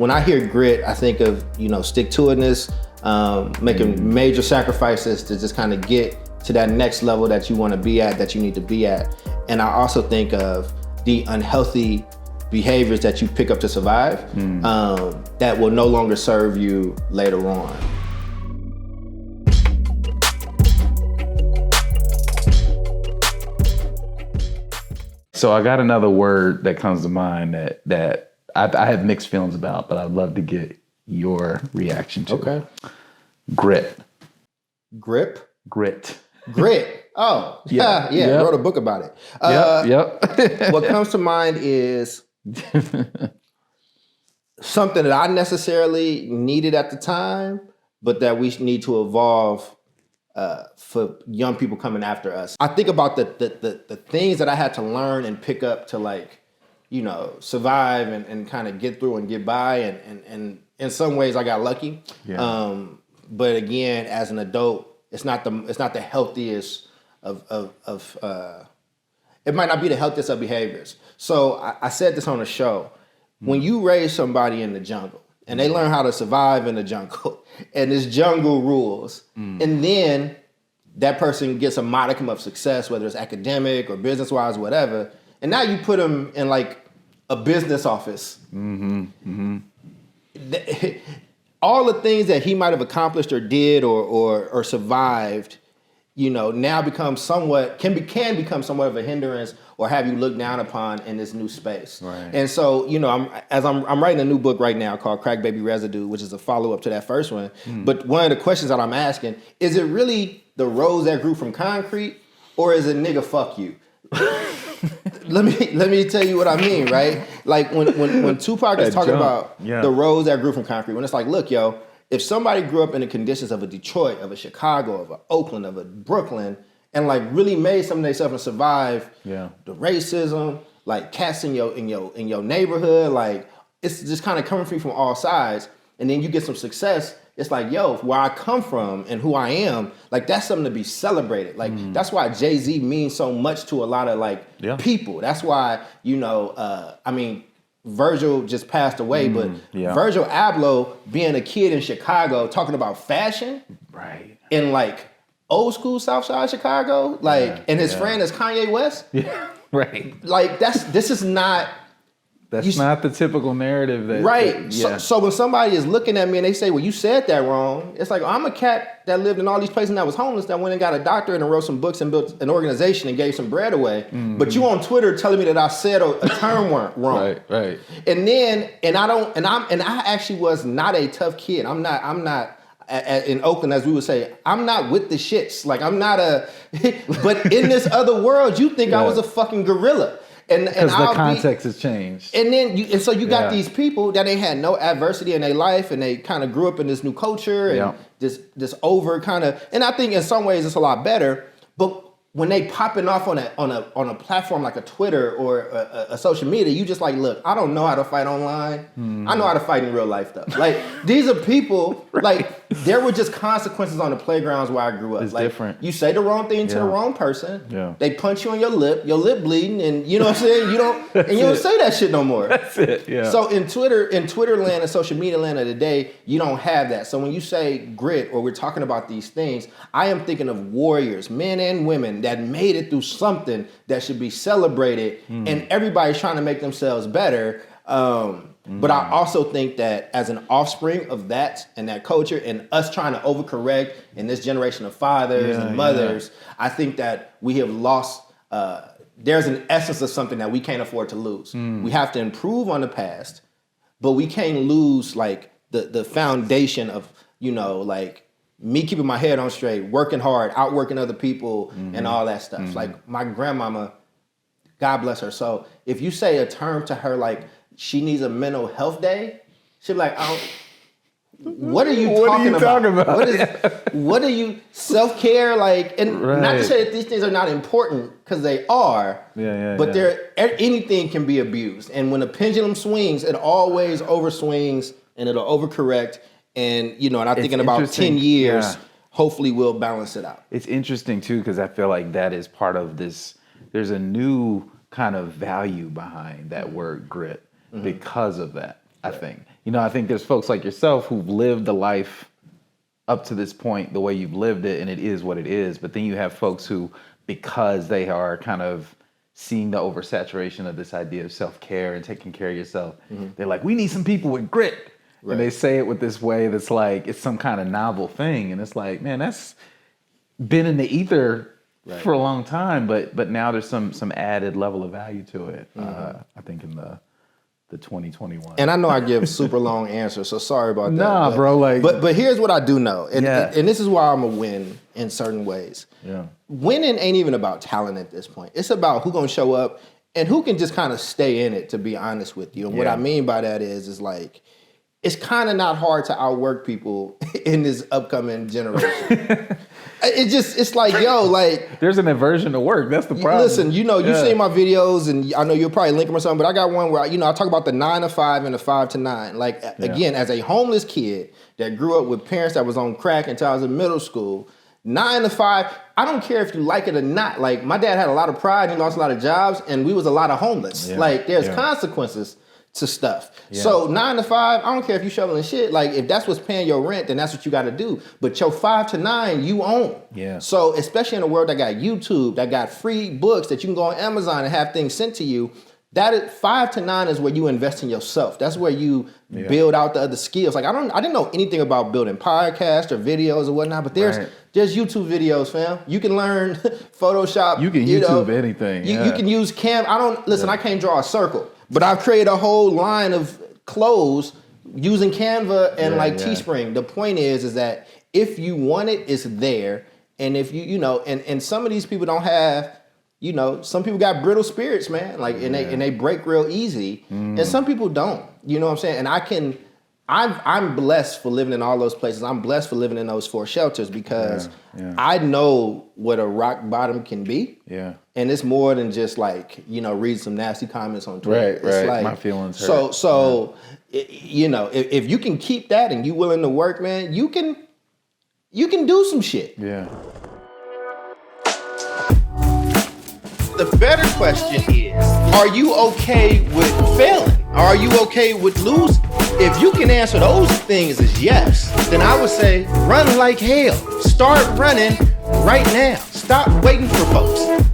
when I hear grit, I think of, stick-to-itiveness, making major sacrifices to just kind of get to that next level that you want to be at, that you need to be at. And I also think of the unhealthy behaviors that you pick up to survive that will no longer serve you later on. So I got another word that comes to mind that I have mixed feelings about, but I'd love to get your reaction to. Okay. Grit. Grip? Grit. Grit. Oh, yeah. Yep. Wrote a book about it. Yep. What comes to mind is something that I necessarily needed at the time, but that we need to evolve for young people coming after us. I think about the things that I had to learn and pick up to survive and kind of get through and get by. And in some ways I got lucky. Yeah. But again, as an adult, it's not the healthiest of it might not be the healthiest of behaviors. So I said this on a show. When you raise somebody in the jungle and they learn how to survive in the jungle and there's jungle rules, and then that person gets a modicum of success, whether it's academic or business-wise, whatever, and now you put them in like a business office. All the things that he might have accomplished or did or survived, now become can become somewhat of a hindrance or have you looked down upon in this new space. Right. And so, I'm writing a new book right now called Crack Baby Residue, which is a follow-up to that first one. But one of the questions that I'm asking, is it really the rose that grew from concrete, or is it nigga fuck you? Let me tell you what I mean, right? Like when Tupac is talking about the rose that grew from concrete, when it's like, look, yo, if somebody grew up in the conditions of a Detroit, of a Chicago, of a Oakland, of a Brooklyn, and like really made something themselves and survived the racism, like cats in your neighborhood, like it's just kind of coming from all sides, and then you get some success. It's like, yo, where I come from and who I am, like that's something to be celebrated. Like that's why Jay-Z means so much to a lot of people. That's why, Virgil just passed away, but Virgil Abloh being a kid in Chicago talking about fashion, right? In like old school South Side Chicago, and his friend is Kanye West. Yeah, right. Like this is not. That's not the typical narrative. Right. So when somebody is looking at me and they say, well, you said that wrong, it's like, I'm a cat that lived in all these places and that was homeless, that went and got a doctorate and wrote some books and built an organization and gave some bread away. But you on Twitter telling me that I said a term wrong. Right. And I actually was not a tough kid. I'm not in Oakland, as we would say, I'm not with the shits. Like I'm not but in this other world, you think I was a fucking gorilla. Because the context has changed. And then so you got these people that ain't had no adversity in their life and they kind of grew up in this new culture and this over kind of, and I think in some ways it's a lot better, but when they popping off on a platform like a Twitter or a social media, you just like, look, I don't know how to fight online. I know how to fight in real life though. Like these are people, like there were just consequences on the playgrounds where I grew up. It's like, different. You say the wrong thing to the wrong person. Yeah. They punch you on your lip bleeding, and you know what I'm saying? You don't say that shit no more. That's it. Yeah. So in Twitter land and social media land of the day, you don't have that. So when you say grit or we're talking about these things, I am thinking of warriors, men and women that made it through something that should be celebrated, and everybody's trying to make themselves better. But I also think that as an offspring of that and that culture and us trying to overcorrect in this generation of fathers and mothers, I think that we have lost, there's an essence of something that we can't afford to lose. We have to improve on the past, but we can't lose like the foundation of, like me keeping my head on straight, working hard, outworking other people and all that stuff. Like my grandmama, God bless her. So if you say a term to her like she needs a mental health day, she'll be like, what are you talking about? What are you, self-care? Like, and not to say that these things are not important, because they are, but anything can be abused. And when a pendulum swings, it always overswings and it'll overcorrect. And, and I'm thinking about 10 years, hopefully we'll balance it out. It's interesting too, because I feel like that is part of this. There's a new kind of value behind that word grit because of that, I think. you know, I think there's folks like yourself who've lived the life up to this point the way you've lived it, and it is what it is. But then you have folks who, because they are kind of seeing the oversaturation of this idea of self-care and taking care of yourself, they're like, we need some people with grit. Right. And they say it with this way that's like, it's some kind of novel thing. And it's like, man, that's been in the ether for a long time, but now there's some added level of value to it. I think in the 2021. And I know I give super long answers, so sorry about that. Nah, bro. But here's what I do know, and this is why I'm a win in certain ways. Yeah. Winning ain't even about talent at this point. It's about who gonna show up and who can just kind of stay in it. To be honest with you, and what I mean by that is like, it's kind of not hard to outwork people in this upcoming generation. It's like, yo, like... There's an aversion to work. That's the problem. Listen, you know, you've seen my videos, and I know you'll probably link them or something, but I got one where, I talk about the 9 to 5 and the 5 to 9. Like, again, as a homeless kid that grew up with parents that was on crack until I was in middle school, 9 to 5, I don't care if you like it or not. Like, my dad had a lot of pride, he lost a lot of jobs, and we was a lot of homeless. Yeah. Like, there's consequences to stuff. Yeah. So 9 to 5, I don't care if you shoveling shit. Like, if that's what's paying your rent, then that's what you got to do. But your 5 to 9, you own. Yeah. So especially in a world that got YouTube, that got free books that you can go on Amazon and have things sent to you, that 5 to 9 is where you invest in yourself. That's where you build out the other skills. Like, I didn't know anything about building podcasts or videos or whatnot, but there's YouTube videos, fam. You can learn Photoshop. You can YouTube anything. You can use I can't draw a circle. But I've created a whole line of clothes using Canva and Teespring. The point is that if you want it, it's there. And if and some of these people don't have, some people got brittle spirits, man. Like, and they break real easy. And some people don't. You know what I'm saying? And I'm blessed for living in all those places. I'm blessed for living in those 4 shelters because I know what a rock bottom can be. Yeah. And it's more than just like, read some nasty comments on Twitter. Right. It's like, my feelings hurt. So if you can keep that and you willing to work, man, you can do some shit. Yeah. The better question is, are you okay with failing? Are you okay with losing? If you can answer those things as yes, then I would say run like hell. Start running right now. Stop waiting for folks.